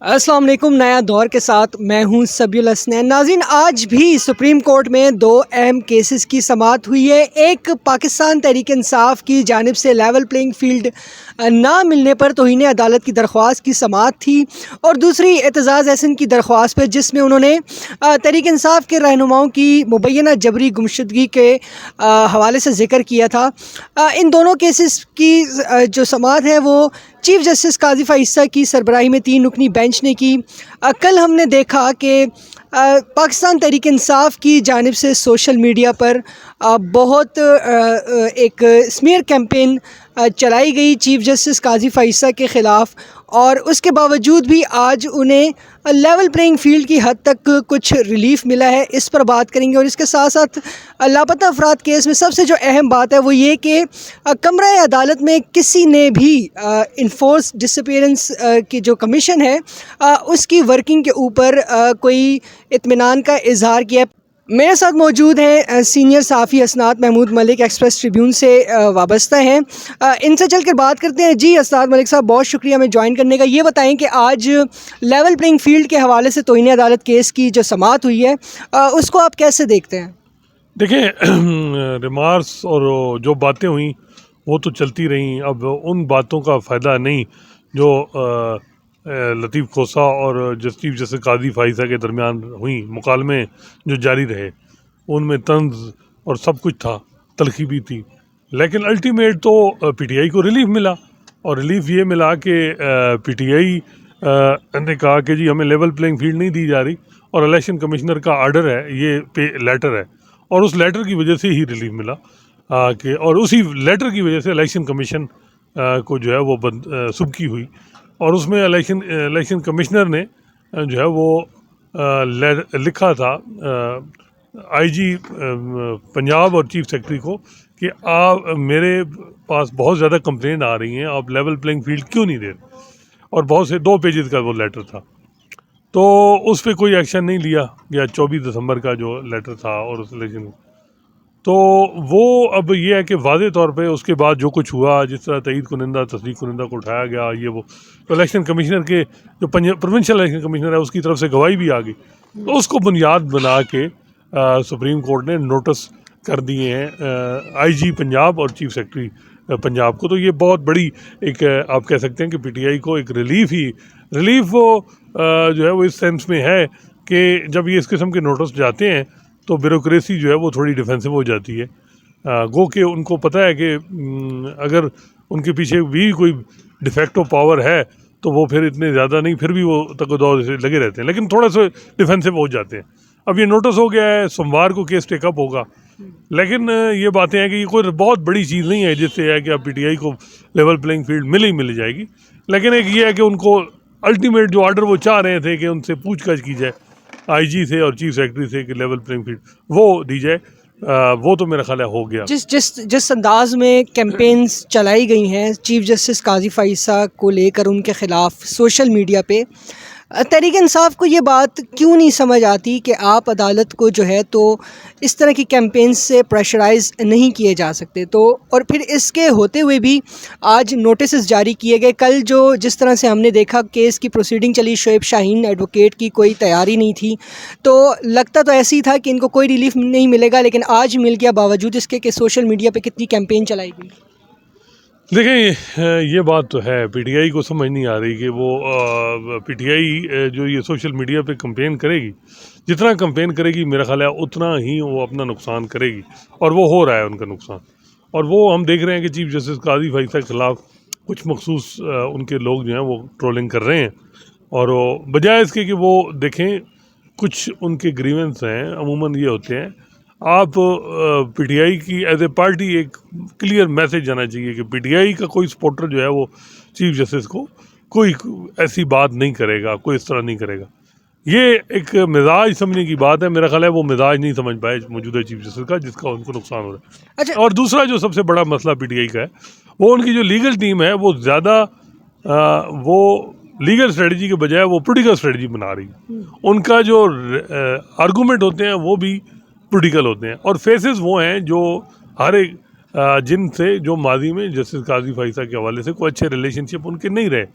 अस्सलाम वालेकुम। नया दौर के साथ मैं हूं सबीउल हसनैन। नाज़रीन, आज भी सुप्रीम कोर्ट में दो अहम केसेस की समाअत हुई है। एक पाकिस्तान तहरीक इंसाफ की जानिब से लेवल प्लेइंग फील्ड ना मिलने पर तौहीन अदालत की दरख्वास्त की समाअत थी, और दूसरी एतजाज़ एहसन की दरख्वास्त पर, जिसमें उन्होंने तहरीक इंसाफ के रहनुमाओं की मुबैना जबरी गुमशुदगी के हवाले से ज़िक्र किया था। इन दोनों केसेस की जो समाअत है वो चीफ़ जस्टिस काज़ी फ़ाइज़ की सरबराही में 3 रुकनी बेंच ने की। कल हमने देखा कि पाकिस्तान तहरीक इंसाफ की जानिब से सोशल मीडिया पर बहुत एक स्मीयर कैंपेन चलाई गई चीफ़ जस्टिस काज़ी फ़ाइज़ के ख़िलाफ़, और उसके बावजूद भी आज उन्हें लेवल प्लेइंग फील्ड की हद तक कुछ रिलीफ मिला है। इस पर बात करेंगे। और इसके साथ साथ लापता अफराद केस में सबसे जो अहम बात है वो ये कि कमरा अदालत में किसी ने भी इन्फोर्स डिसअपीयरेंस की जो कमीशन है उसकी वर्किंग के ऊपर कोई इत्मीनान का इजहार किया। मेरे साथ मौजूद हैं सीनियर सहाफ़ी असनाद महमूद मलिक, एक्सप्रेस ट्रिब्यून से वाबस्ता हैं। इनसे चल कर बात करते हैं। जी असनाद मलिक साहब, बहुत शुक्रिया हमें ज्वाइन करने का। ये बताएं कि आज लेवल प्लेइंग फील्ड के हवाले से तौहीन अदालत केस की जो समाअत हुई है उसको आप कैसे देखते हैं? देखें, रिमार्क्स और जो बातें हुई वो तो चलती रहीं। अब उन बातों का फ़ायदा नहीं जो लतीफ़ खोसा और चीफ जस्टिस काज़ी फ़ाइज़ा के दरमियान हुई, मुकालमे जो जारी रहे उनमें तंज़ और सब कुछ था, तलखी भी थी, लेकिन अल्टीमेट तो पीटीआई को रिलीफ मिला। और रिलीफ ये मिला कि पीटीआई ने कहा कि जी हमें लेवल प्लेइंग फील्ड नहीं दी जा रही, और इलेक्शन कमिश्नर का आर्डर है, ये पे लेटर है, और उस लेटर की वजह से ही रिलीफ मिला कि और उसी लेटर की वजह से इलेक्शन कमीशन को जो है वो सुबकी हुई, और उसमें इलेक्शन कमिश्नर ने जो है वो लिखा था आईजी पंजाब और चीफ सेक्रेटरी को कि आप मेरे पास बहुत ज़्यादा कंप्लेंट आ रही हैं, आप लेवल प्लेइंग फील्ड क्यों नहीं दे रहे। और बहुत से 2 पेजेस का वो लेटर था, तो उस पर कोई एक्शन नहीं लिया गया। 24 दिसंबर का जो लेटर था और उस इलेक्शन, तो वो अब ये है कि वाज़े तौर पे उसके बाद जो कुछ हुआ, जिस तरह तईद कुनिंदा तस्दीक कुनिंदा को उठाया गया, ये वो, तो इलेक्शन कमिश्नर के जो प्रोविंशियल इलेक्शन कमिश्नर है उसकी तरफ से गवाही भी आ गई, तो उसको बुनियाद बना के सुप्रीम कोर्ट ने नोटिस कर दिए हैं आईजी पंजाब और चीफ सेक्रेटरी पंजाब को। तो ये बहुत बड़ी एक आप कह सकते हैं कि पीटीआई को एक रिलीफ वो जो है वो इस सेंस में है कि जब ये इस किस्म के नोटिस जाते हैं तो ब्यूरोक्रेसी जो है वो थोड़ी डिफेंसिव हो जाती है। गो कि उनको पता है कि अगर उनके पीछे भी कोई डिफेक्ट ऑफ पावर है तो वो फिर इतने ज़्यादा नहीं, फिर भी वो तकदौर से लगे रहते हैं, लेकिन थोड़ा सा डिफेंसिव हो जाते हैं। अब ये नोटिस हो गया है, सोमवार को केस टेकअप होगा, लेकिन ये बातें हैं कि ये कोई बहुत बड़ी चीज़ नहीं है जिससे है कि अब पीटीआई को लेवल प्लेइंग फील्ड मिल जाएगी। लेकिन एक ये है कि उनको अल्टीमेट जो ऑर्डर वो चाह रहे थे कि उनसे पूछताछ की जाए आईजी से और चीफ सेक्रेटरी से कि लेवल प्लेइंग फील्ड वो दी जाए, वो तो मेरा ख्याल है हो गया। जिस अंदाज में कैंपेन्स चलाई गई हैं चीफ जस्टिस काज़ी फ़ाइज़ को लेकर उनके ख़िलाफ़ सोशल मीडिया पे, तहरीक इंसाफ को ये बात क्यों नहीं समझ आती कि आप अदालत को जो है तो इस तरह की कैंपेन्स से प्रेशराइज़ नहीं किए जा सकते। तो और फिर इसके होते हुए भी आज नोटिस जारी किए गए। कल जिस तरह से हमने देखा केस की प्रोसीडिंग चली, शोएब शाहीन एडवोकेट की कोई तैयारी नहीं थी, तो लगता तो ऐसे ही था कि इनको कोई रिलीफ नहीं मिलेगा, लेकिन आज मिल गया, बावजूद इसके कि सोशल मीडिया पर कितनी कैंपेन चलाई गई। देखें, ये बात तो है, पीटीआई को समझ नहीं आ रही कि वो पीटीआई जो ये सोशल मीडिया पे कंपेन करेगी, जितना कंपेन करेगी मेरा ख्याल है उतना ही वो अपना नुकसान करेगी, और वो हो रहा है उनका नुकसान। और वो हम देख रहे हैं कि चीफ जस्टिस काज़ी फ़ाइज़ के ख़िलाफ़ कुछ मखसूस उनके लोग जो हैं वो ट्रोलिंग कर रहे हैं, और बजाय इसके कि वो देखें कुछ उनके ग्रीवेंस हैं, अमूमन ये होते हैं, आप पीटीआई की एज ए पार्टी एक क्लियर मैसेज जाना चाहिए कि पीटीआई का कोई सपोर्टर जो है वो चीफ जस्टिस को कोई ऐसी बात नहीं करेगा, कोई इस तरह नहीं करेगा। ये एक मिजाज समझने की बात है, मेरा ख्याल है वो मिजाज नहीं समझ पाए मौजूदा चीफ जस्टिस का, जिसका उनको नुकसान हो रहा है। अच्छा, और दूसरा जो सबसे बड़ा मसला पीटीआई का है वो उनकी जो लीगल टीम है वो ज़्यादा वो लीगल स्ट्रेटजी के बजाय वो पोलिटिकल स्ट्रेटजी बना रही है। उनका जो आर्गूमेंट होते हैं वो भी पोलिटिकल होते हैं, और फेसेस वो हैं जो हर एक जिनसे जो माजी में जस्टिस काज़ी फ़ाइज़ के हवाले से कोई अच्छे रिलेशनशिप उनके नहीं रहे,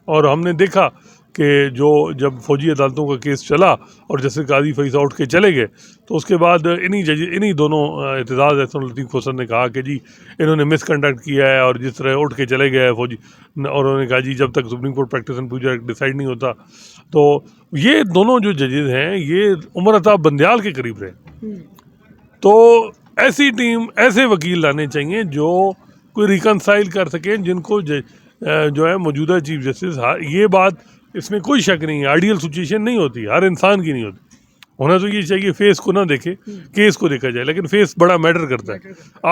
और हमने देखा कि जो जब फौजी अदालतों का केस चला और जस्टिस काजी फैसा उठ के चले गए, तो उसके बाद इन्हीं दोनों एतजाज़ एहसन और लतीफ़ खोसर ने कहा कि जी इन्होंने मिसकंडक्ट किया है, और जिस तरह उठ के चले गए फौजी, और उन्होंने कहा जी जब तक supreme court practice and procedure act decide नहीं होता। तो ये दोनों जो जजेज़ हैं ये उमर अता बंदयाल के करीब रहे। तो ऐसी टीम, ऐसे वकील लाने चाहिए जो कोई रिकनसाइल कर सकें, जिनको जो है मौजूदा चीफ जस्टिस, ये बात इसमें कोई शक नहीं है, आइडियल सिचुएशन नहीं होती, हर इंसान की नहीं होती। होना तो ये चाहिए फेस को ना देखे, केस को देखा जाए, लेकिन फेस बड़ा मैटर करता है।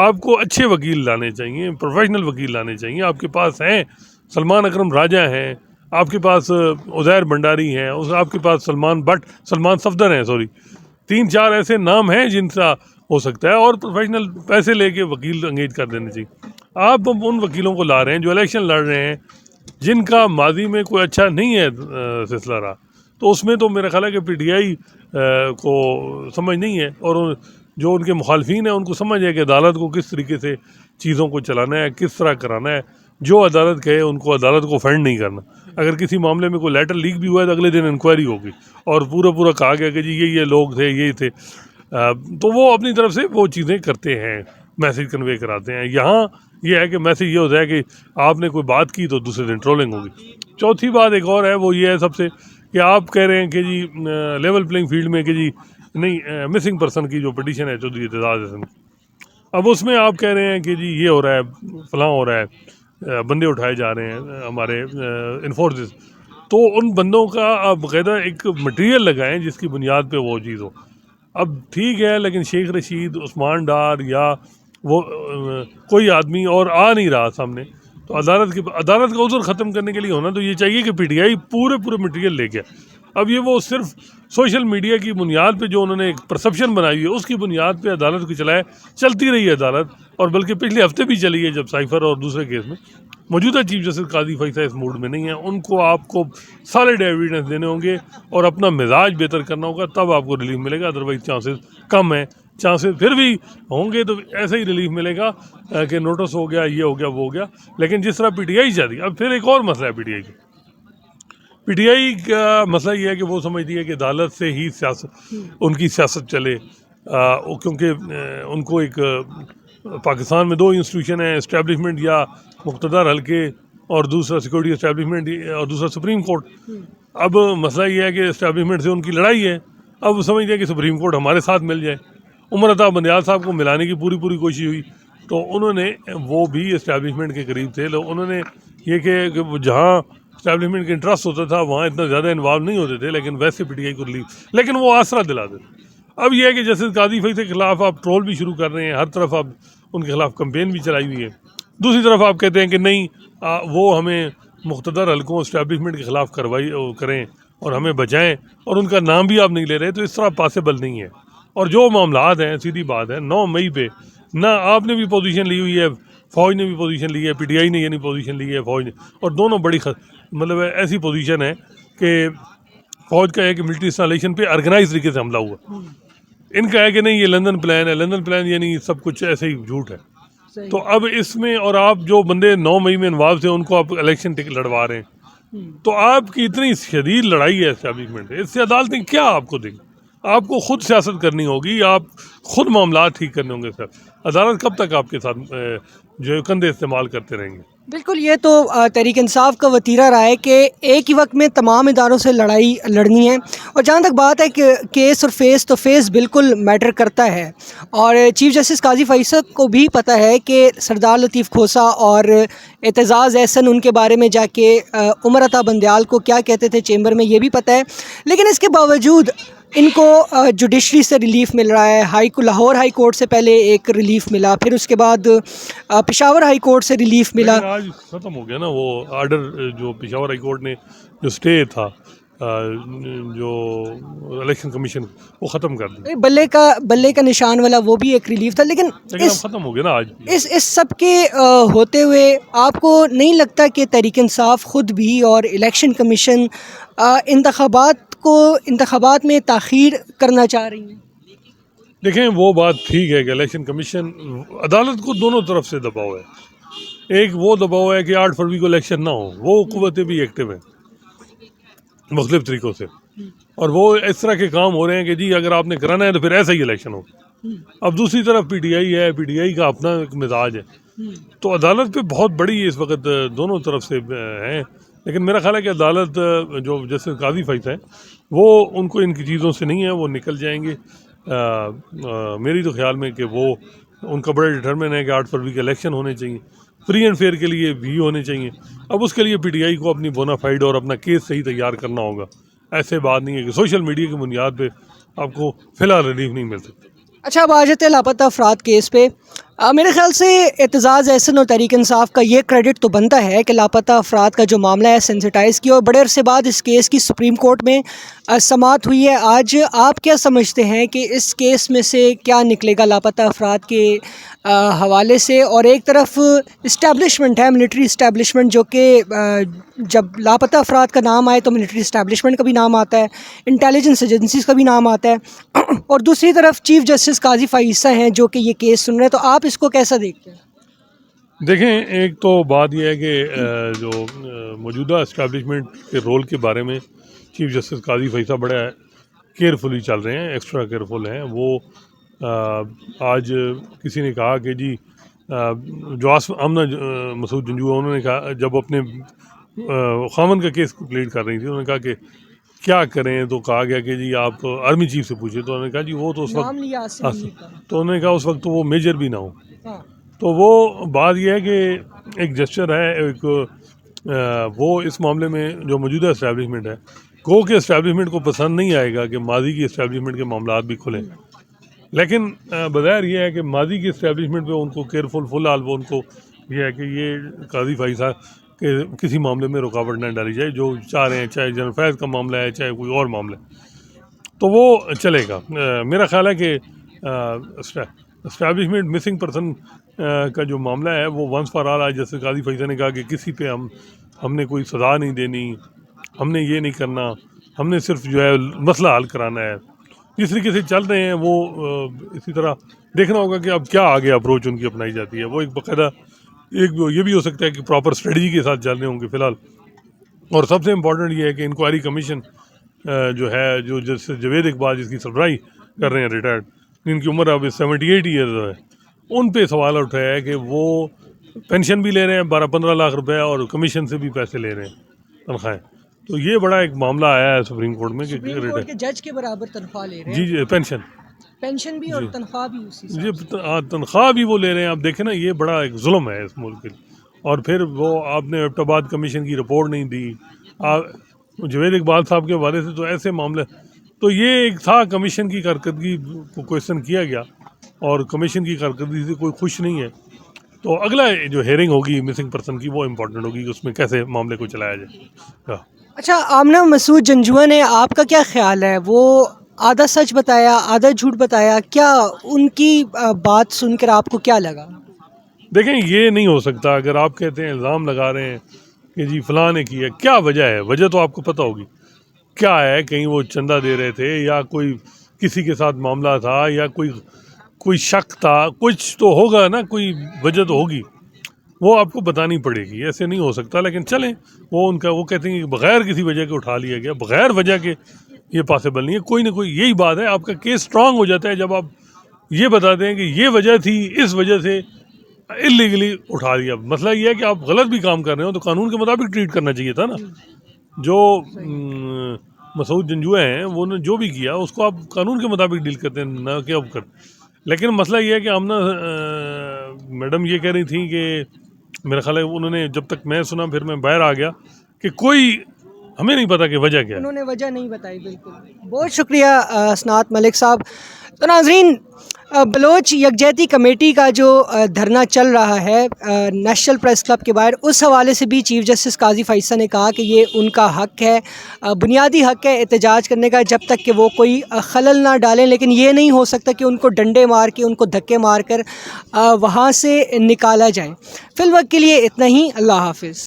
आपको अच्छे वकील लाने चाहिए, प्रोफेशनल वकील लाने चाहिए। आपके पास हैं सलमान अकरम राजा हैं, आपके पास उज़ैर भंडारी हैं, आपके पास सलमान सफदर हैं, सॉरी, 3-4 ऐसे नाम हैं जिनका हो सकता है, और प्रोफेशनल पैसे लेके वकील एंगेज कर देने चाहिए। आप उन वकीलों को ला रहे हैं जो इलेक्शन लड़ रहे हैं, जिनका माजी में कोई अच्छा नहीं है सिलसिला रहा, तो उसमें तो मेरा ख्याल है कि पीटीआई को समझ नहीं है, और जो उनके मुखालफिन हैं उनको समझ है कि अदालत को किस तरीके से चीज़ों को चलाना है, किस तरह कराना है। जो अदालत कहे उनको अदालत को फंड नहीं करना। अगर किसी मामले में कोई लेटर लीक भी हुआ है तो अगले दिन इंक्वायरी होगी और पूरा कहा गया कि जी ये लोग थे, ये थे। तो वो अपनी तरफ से वो चीज़ें करते हैं, मैसेज कन्वे कराते हैं। यहाँ ये है कि मैसेज ये होता है कि आपने कोई बात की तो दूसरे दिन ट्रोलिंग होगी। चौथी बात एक और है, वो ये है सबसे कि आप कह रहे हैं कि जी लेवल प्लेइंग फील्ड में कि जी नहीं, मिसिंग पर्सन की जो पिटीशन है चौधरी एतजाज़ एहसन, अब उसमें आप कह रहे हैं कि जी ये हो रहा है, फलां हो रहा है, बंदे उठाए जा रहे हैं हमारे इन्फोर्सेस। तो उन बंदों का आप बाकायदा एक मटेरियल लगाएं जिसकी बुनियाद पे वो चीज़ हो। अब ठीक है, लेकिन शेख रशीद, उस्मान डार या वो कोई आदमी और आ नहीं रहा सामने, तो अदालत का उज़र ख़त्म करने के लिए होना तो ये चाहिए कि पीटीआई पूरे मटेरियल ले गया। अब ये वो सिर्फ सोशल मीडिया की बुनियाद पे जो उन्होंने एक परसेप्शन बनाई हुई है, उसकी बुनियाद पे अदालत को चलाए, चलती रही है अदालत, और बल्कि पिछले हफ्ते भी चली है जब साइफर और दूसरे केस में। मौजूदा चीफ जस्टिस काजी फैसा इस मूड में नहीं है, उनको आपको सॉलिड एविडेंस देने होंगे और अपना मिजाज बेहतर करना होगा, तब आपको रिलीफ मिलेगा। अदरवाइज चांसेस कम है, चांसेस फिर भी होंगे तो ऐसे ही रिलीफ मिलेगा कि नोटिस हो गया, ये हो गया, वो हो गया। लेकिन जिस तरह पीटीआई चाहती है, अब फिर एक और मसला है पीटीआई का मसला ये है कि वो समझती है कि अदालत से ही उनकी सियासत चले, क्योंकि उनको एक पाकिस्तान में 2 इंस्टीट्यूशन है, इस्टेब्लिशमेंट या मुक़्तदर हल्के, और दूसरा सिक्योरिटी इस्टेब्लिशमेंट, और दूसरा सुप्रीम कोर्ट। अब मसला ये है कि इस्टेब्लिशमेंट से उनकी लड़ाई है। अब समझते हैं कि सुप्रीम कोर्ट हमारे साथ मिल जाए। उमर अता बंदयाल साहब को मिलाने की पूरी कोशिश हुई, तो उन्होंने, वो भी इस्टेब्लिशमेंट के करीब थे, उन्होंने ये कि जहाँ इस्टेब्लिशमेंट का इंटरेस्ट होता था वहाँ इतना ज़्यादा इन्वॉल्व नहीं होते थे, लेकिन वैसे पीटीआई को रिलीफ, लेकिन वो आसरा दिला देते। अब यह है कि जस्टिस काजी फैसा के खिलाफ आप ट्रोल भी शुरू कर रहे हैं, हर तरफ आप उनके खिलाफ कंपेन भी चलाई हुई है। दूसरी तरफ आप कहते हैं कि नहीं, वो हमें मुक़्तदर हल्कों इस्टेब्लिशमेंट के खिलाफ करें और हमें बचाएं, और उनका नाम भी आप नहीं ले रहे, तो इस तरह पॉसिबल नहीं है। और जो मामलात हैं, सीधी बात है, 9 मई पे ना आपने भी पोजीशन ली हुई है, फ़ौज ने भी पोजीशन ली है, पीटीआई ने यानी पोजीशन ली है फ़ौज ने, और दोनों बड़ी मतलब ऐसी पोजीशन है कि फ़ौज का है कि मिलिट्री इंस्टॉलेशन पे ऑर्गेनाइज तरीके से हमला हुआ, इनका है कि नहीं ये लंदन प्लान है, लंदन प्लान यानी सब कुछ ऐसे ही झूठ है। तो अब इसमें, और आप जो बंदे 9 मई में इन्वॉल्व थे उनको आप इलेक्शन टिकट लड़वा रहे हैं, तो आपकी इतनी शदीद लड़ाई है एस्टेब्लिशमेंट से, इससे अदालतें क्या आपको देंगी? आपको खुद सियासत करनी होगी, आप खुद मामला ठीक करने होंगे। सर, अदालत कब तक आपके साथ जो कंधे इस्तेमाल करते रहेंगे? बिल्कुल, ये तो तहरीक इंसाफ का वतीरा रहा है कि एक ही वक्त में तमाम इदारों से लड़ाई लड़नी है। और जहाँ तक बात है कि केस और फेस, तो फेस बिल्कुल मैटर करता है, और चीफ जस्टिस काजी फैसा को भी पता है कि सरदार लतीफ़ खोसा और एतजाज़ एहसन उनके बारे में जाके उमर अता बंदयाल को क्या कहते थे चेंबर में, ये भी पता है। लेकिन इसके बावजूद इनको जुडिशरी से रिलीफ मिल रहा है। लाहौर हाई कोर्ट से पहले एक रिलीफ मिला, फिर उसके बाद पेशावर हाई कोर्ट से रिलीफ मिला। आज ख़त्म हो गया ना वो आर्डर, जो पेशावर हाई कोर्ट ने जो स्टे था जो इलेक्शन कमीशन, वो ख़त्म कर दिया। बल्ले का निशान वाला वो भी एक रिलीफ था, लेकिन ख़त्म हो गया ना आज। इस सब के होते हुए आपको नहीं लगता कि तहरीक इंसाफ खुद भी और इलेक्शन कमीशन इंतखाबात में ताख़ीर करना चाह रही हैं? देखें, वो बात ठीक है कि इलेक्शन कमीशन, अदालत को दोनों तरफ से दबाव है। एक वो दबाव है कि 8 फरवरी को इलेक्शन ना हो, वो कुव्वतें भी एक्टिव हैं। मुख्तलिफ तरीक़ों से, और वो इस तरह के काम हो रहे हैं कि जी अगर आपने कराना है तो फिर ऐसा ही इलेक्शन हो। अब दूसरी तरफ पीटीआई है, पीटीआई का अपना एक मिजाज है, तो अदालत पे बहुत बड़ी इस वक्त दोनों तरफ से हैं, लेकिन मेरा ख्याल है कि अदालत जो जैसे काजी फैसला है वो उनको इनकी चीज़ों से नहीं है, वो निकल जाएंगे। मेरी तो ख्याल में कि वो उनका बड़ा डिटरमिन है कि 8 फरवरी के इलेक्शन होने चाहिए, फ्री एंड फेयर के लिए भी होने चाहिए। अब उसके लिए पीटीआई को अपनी बोनाफाइड और अपना केस सही तैयार करना होगा। ऐसे बात नहीं है कि सोशल मीडिया की बुनियाद पे आपको फ़िलहाल रिलीफ नहीं मिल सकती। अच्छा, अब आ जाते हैं लापता अफराद केस पे। मेरे ख्याल से एतजाज़ एहसन और तहरीक इंसाफ का ये क्रेडिट तो बनता है कि लापता अफराद का जो मामला है सेंसिटाइज़ किया, और बड़े अरसे बाद इस केस की सुप्रीम कोर्ट में समाअत हुई है। आज आप क्या समझते हैं कि इस केस में से क्या निकलेगा लापता अफराद के हवाले से? और एक तरफ इस्टेब्लिशमेंट है, मिलिट्री इस्टेब्लिशमेंट, जो कि जब लापता अफराद का नाम आए तो मिलिट्री इस्टेब्लिशमेंट का भी नाम आता है, इंटेलिजेंस एजेंसीज़ का भी नाम आता है, और दूसरी तरफ चीफ जस्टिस काजी फ़ाइसा हैं जो कि ये केस सुन रहे हैं। तो आप इसको कैसा देखते हैं? देखें, एक तो बात यह है कि जो मौजूदा इस्टेब्लिशमेंट के रोल के बारे में चीफ जस्टिस काजी फैसला बड़ा केयरफुली चल रहे हैं, एक्स्ट्रा केयरफुल हैं। वो आज किसी ने कहा कि जी जो आमना मसूद जंजू, उन्होंने कहा जब अपने खामन का केस प्लीड कर रही थी, उन्होंने कहा कि क्या करें, तो कहा गया कि जी आप आर्मी चीफ से पूछिए। तो उन्होंने कहा जी वो तो उस नाम लिया आसिम वक्त, अली का। तो उन्होंने कहा उस वक्त तो वो मेजर भी ना हो। हाँ। तो वो बात यह है कि एक जेस्चर है, एक वो इस मामले में जो मौजूदा इस्टेब्लिशमेंट है, गो के इस्टेब्लिशमेंट को पसंद नहीं आएगा कि माजी की इस्टेब्लिशमेंट के मामला भी खुलें, लेकिन बज़ाहिर ये है कि माजी की इस्टेब्लिशमेंट पे उनको केयरफुल फुल हाल वो उनको ये है कि ये काजी फैसला के किसी मामले में रुकावट न डाली जाए, जो चाह रहे हैं, चाहे जनरल फैज़ का मामला है चाहे कोई और मामला है, तो वो चलेगा। मेरा ख्याल है कि इस्टेब्लिशमेंट मिसिंग पर्सन का जो मामला है वो वंस फॉर ऑल, आज जैसे काजी फैसला ने कहा कि किसी पे हमने कोई सज़ा नहीं देनी, हमने ये नहीं करना, हमने सिर्फ जो है मसला हल कराना है। जिस तरीके से चल रहे हैं वो इसी तरह देखना होगा कि अब क्या आगे अप्रोच उनकी अपनाई जाती है। वो एक बाकायदा एक ये भी हो सकता है कि प्रॉपर स्ट्रेटजी के साथ चल रहे होंगे फ़िलहाल। और सबसे इम्पोर्टेंट ये है कि इंक्वायरी कमीशन जो है, जो जैसे जावेद इकबाल जिसकी सरबराही कर रहे हैं रिटायर्ड, जिनकी उम्र अब 78 ईयर्स है, उन पे सवाल उठाया है कि वो पेंशन भी ले रहे हैं 12-15 लाख रुपए, और कमीशन से भी पैसे ले रहे हैं, तनख्वाहें। तो ये बड़ा एक मामला आया है सुप्रीम कोर्ट में कि सुप्रीम कोर्ट के जज के बराबर तनख्वाह ले रहे हैं। जी पेंशन भी और तनख्वाह भी उसी से। जी तनख्वाह भी वो ले रहे हैं। आप देखें ना, ये बड़ा एक जुल्म है इस मुल्क के लिए। और फिर वो आपने एबटाबाद कमीशन की रिपोर्ट नहीं दी, जावेद इकबाल साहब के हवाले से, तो ऐसे मामले, तो ये एक था कमीशन की कारकर्दगी को क्वेश्चन किया गया, और कमीशन की कारकर्दगी से कोई खुश नहीं है। तो अगला जो हेयरिंग होगी मिसिंग पर्सन की, वो इम्पोर्टेंट होगी कि उसमें कैसे मामले को चलाया जाए। अच्छा, आमना मसूद जंजुआ ने आपका क्या ख्याल है? वो आधा सच बताया, आधा झूठ बताया, क्या उनकी बात सुनकर आपको क्या लगा? देखें, ये नहीं हो सकता। अगर आप कहते हैं, इल्ज़ाम लगा रहे हैं कि जी फ़लाँ ने किया, क्या वजह है? वजह तो आपको पता होगी क्या है। कहीं वो चंदा दे रहे थे, या कोई किसी के साथ मामला था, या कोई शक था, कुछ तो होगा ना, कोई वजह तो होगी, वो आपको बतानी पड़ेगी। ऐसे नहीं हो सकता। लेकिन चलें, वो कहते हैं कि बग़ैर किसी वजह के उठा लिया गया, बग़ैर वजह के ये पॉसिबल नहीं है। कोई ना कोई, यही बात है, आपका केस स्ट्रांग हो जाता है जब आप ये बताते हैं कि ये वजह थी, इस वजह से इलीगली उठा लिया। मसला ये है कि आप गलत भी काम कर रहे हो तो कानून के मुताबिक ट्रीट करना चाहिए था ना। जो मसूद जंजुआ हैं, वो ने जो भी किया उसको आप कानून के मुताबिक डील करते हैं, ना कि अब कर। लेकिन मसला ये है कि आमना मैडम ये कह रही थी कि मेरा ख्याल है उन्होंने, जब तक मैं सुना फिर मैं बाहर आ गया, कि कोई हमें नहीं पता कि वजह क्या है। उन्होंने वजह नहीं बताई। बिल्कुल, बहुत शुक्रिया असनात मलिक साहब। तो नाज़रीन, बलोच यकजहती कमेटी का जो धरना चल रहा है नेशनल प्रेस क्लब के बाहर, उस हवाले से भी चीफ जस्टिस काजी फैसला ने कहा कि ये उनका हक़ है, बुनियादी हक़ है एहतजाज करने का, जब तक कि वो कोई खलल ना डालें। लेकिन ये नहीं हो सकता कि उनको डंडे मार के, उनको धक्के मार कर वहाँ से निकाला जाए। फ़िलवक्त के लिए इतना ही। अल्लाह हाफ़िज़।